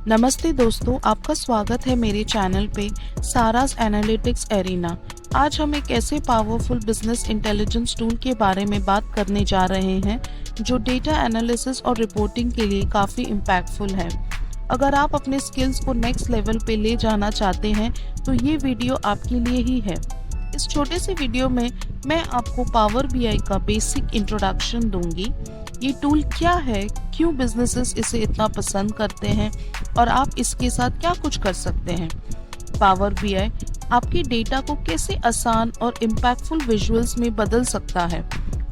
नमस्ते दोस्तों, आपका स्वागत है मेरे चैनल पे सारास एनालिटिक्स एरिना। आज हम एक ऐसे पावरफुल बिजनेस इंटेलिजेंस टूल के बारे में बात करने जा रहे हैं जो डेटा एनालिसिस और रिपोर्टिंग के लिए काफ़ी इम्पैक्टफुल है। अगर आप अपने स्किल्स को नेक्स्ट लेवल पे ले जाना चाहते हैं तो ये वीडियो आपके लिए ही है। इस छोटे से वीडियो में मैं आपको पावर बीआई का बेसिक इंट्रोडक्शन दूंगी। ये टूल क्या है, क्यों बिजनेसेस इसे इतना पसंद करते हैं और आप इसके साथ क्या कुछ कर सकते हैं। पावर बीआई आपके डेटा को कैसे आसान और इम्पैक्टफुल विजुअल्स में बदल सकता है।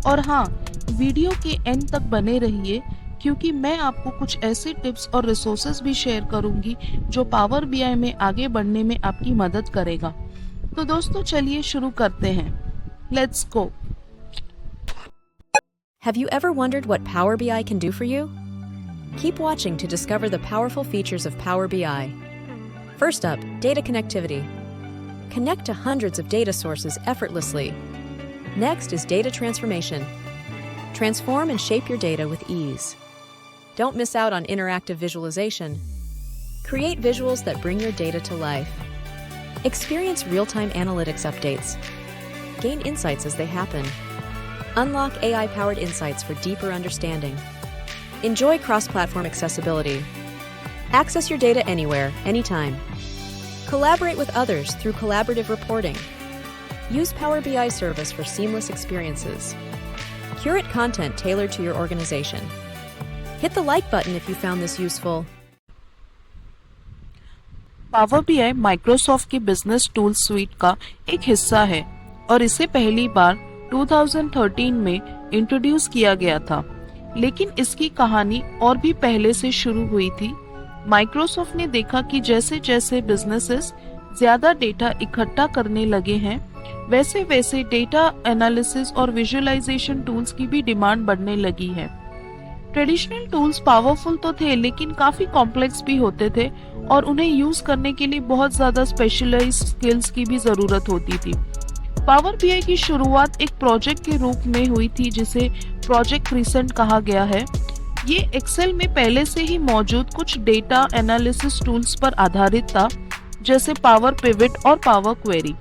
और हाँ, वीडियो के एंड तक बने रहिए क्योंकि मैं आपको कुछ ऐसे टिप्स और रिसोर्सेज भी शेयर करूंगी जो पावर बीआई में आगे बढ़ने में आपकी मदद करेगा। तो दोस्तों चलिए शुरू करते हैं। Let's go. Have you ever wondered what Power BI can do for you? Keep watching to discover the powerful features of Power BI. First up, data connectivity. Connect to hundreds of data sources effortlessly. Next is data transformation. Transform and shape your data with ease. Don't miss out on interactive visualization. Create visuals that bring your data to life. Experience real-time analytics updates. Gain insights as they happen. Unlock AI-powered insights for deeper understanding. Enjoy cross-platform accessibility. Access your data anywhere, anytime. Collaborate with others through collaborative reporting. Use Power BI service for seamless experiences. Curate content tailored to your organization. Hit the like button if you found this useful. Power BI Microsoft के business tool sweet का एक हिस्सा है और इसे पहली बार 2013 में introduce किया गया था, लेकिन इसकी कहानी और भी पहले से शुरू हुई थी। माइक्रोसॉफ्ट ने देखा कि जैसे जैसे बिजनेसेस ज्यादा डेटा इकट्ठा करने लगे हैं, वैसे वैसे डेटा एनालिसिस और विजुअलाइजेशन टूल्स की भी डिमांड बढ़ने लगी है। ट्रेडिशनल टूल्स पावरफुल तो थे लेकिन काफी कॉम्प्लेक्स भी होते थे और उन्हें यूज करने के लिए बहुत ज्यादा स्पेशलाइज्ड स्किल्स की भी जरूरत होती थी। पावर बीआई की शुरुआत एक प्रोजेक्ट के रूप में हुई थी जिसे प्रोजेक्ट क्रिसेंट कहा गया है। ये एक्सेल में पहले से ही मौजूद कुछ डेटा एनालिसिस टूल्स पर आधारित था, जैसे पावर पिवट और पावर क्वेरी।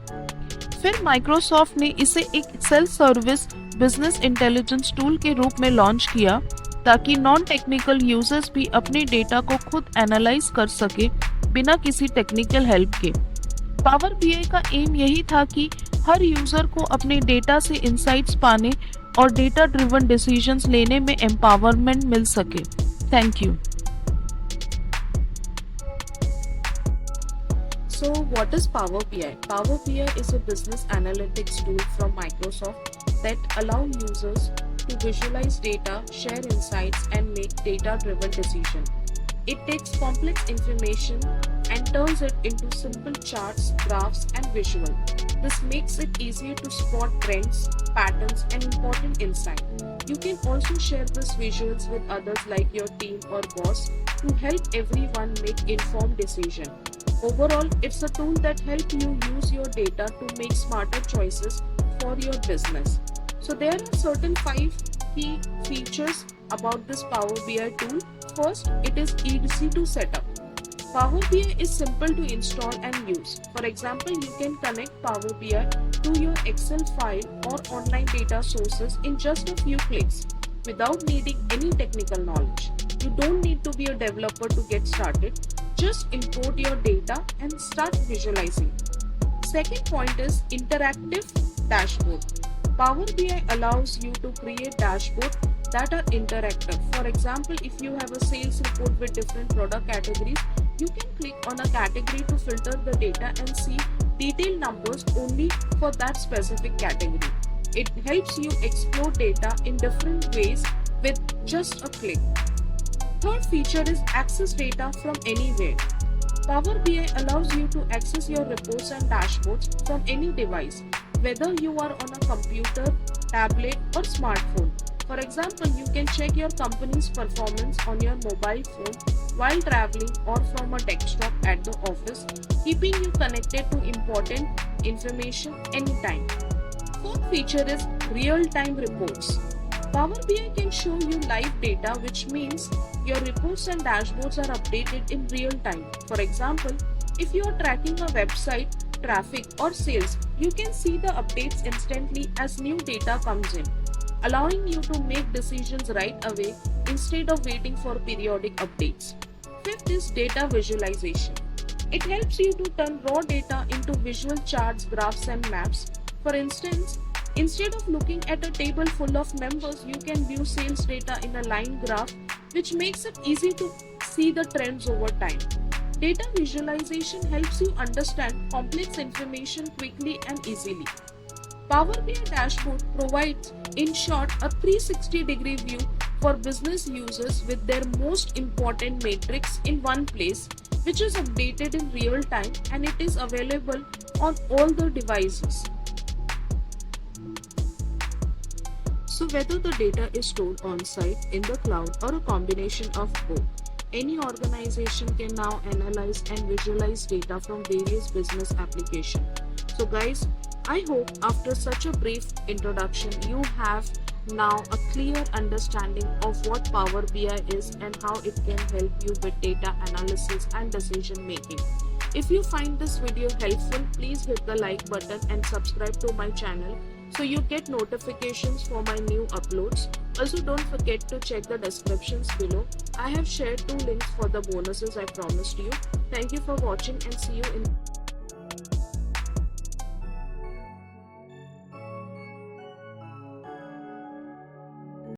फिर माइक्रोसॉफ्ट ने इसे एक self service business intelligence tool के रूप में लॉन्च किया ताकि नॉन टेक्निकल यूजर्स भी अपने डेटा को खुद एनालाइज कर सके बिना किसी टेक्निकल हेल्प के। पावर बीआई का एम यही था कि हर यूजर को अपने डेटा से इंसाइट्स पाने और डेटा ड्रिवन डिसीजंस लेने में एम्पावरमेंट मिल सके। Thank you. So what is Power BI? Power BI is a business analytics tool from Microsoft that allow users to visualize data, share insights and make data-driven decisions. It takes complex information and turns it into simple charts, graphs and visuals. This makes it easier to spot trends, patterns and important insights. You can also share these visuals with others like your team or boss to help everyone make informed decisions. Overall, it's a tool that helps you use your data to make smarter choices for your business. So there are certain 5 key features about this Power BI tool. First, it is easy to set up. Power BI is simple to install and use. For example, you can connect Power BI to your Excel file or online data sources in just a few clicks without needing any technical knowledge. You don't need to be a developer to get started. Just import your data and start visualizing. Second point is interactive dashboard. Power BI allows you to create dashboards that are interactive. For example, if you have a sales report with different product categories, you can click on a category to filter the data and see detailed numbers only for that specific category. It helps you explore data in different ways with just a click. Third feature is access data from anywhere. Power BI allows you to access your reports and dashboards from any device, whether you are on a computer, tablet or smartphone. For example, you can check your company's performance on your mobile phone while traveling or from a desktop at the office, keeping you connected to important information anytime. Fourth feature is real-time reports. Power BI can show you live data, which means your reports and dashboards are updated in real time. For example, if you are tracking a website, traffic, or sales, you can see the updates instantly as new data comes in, allowing you to make decisions right away instead of waiting for periodic updates. Fifth is data visualization. It helps you to turn raw data into visual charts, graphs, and maps. For instance, instead of looking at a table full of numbers, you can view sales data in a line graph, which makes it easy to see the trends over time. Data visualization helps you understand complex information quickly and easily. Power BI dashboard provides, in short, a 360-degree view for business users with their most important metrics in one place, which is updated in real time and it is available on all the devices. So whether the data is stored on-site, in the cloud, or a combination of both, any organization can now analyze and visualize data from various business applications. So guys, I hope after such a brief introduction, you have now a clear understanding of what Power BI is and how it can help you with data analysis and decision making. If you find this video helpful, please hit the like button and subscribe to my channel so you get notifications for my new uploads. Also, don't forget to check the descriptions below. I have shared 2 links for the bonuses I promised you. Thank you for watching and see you in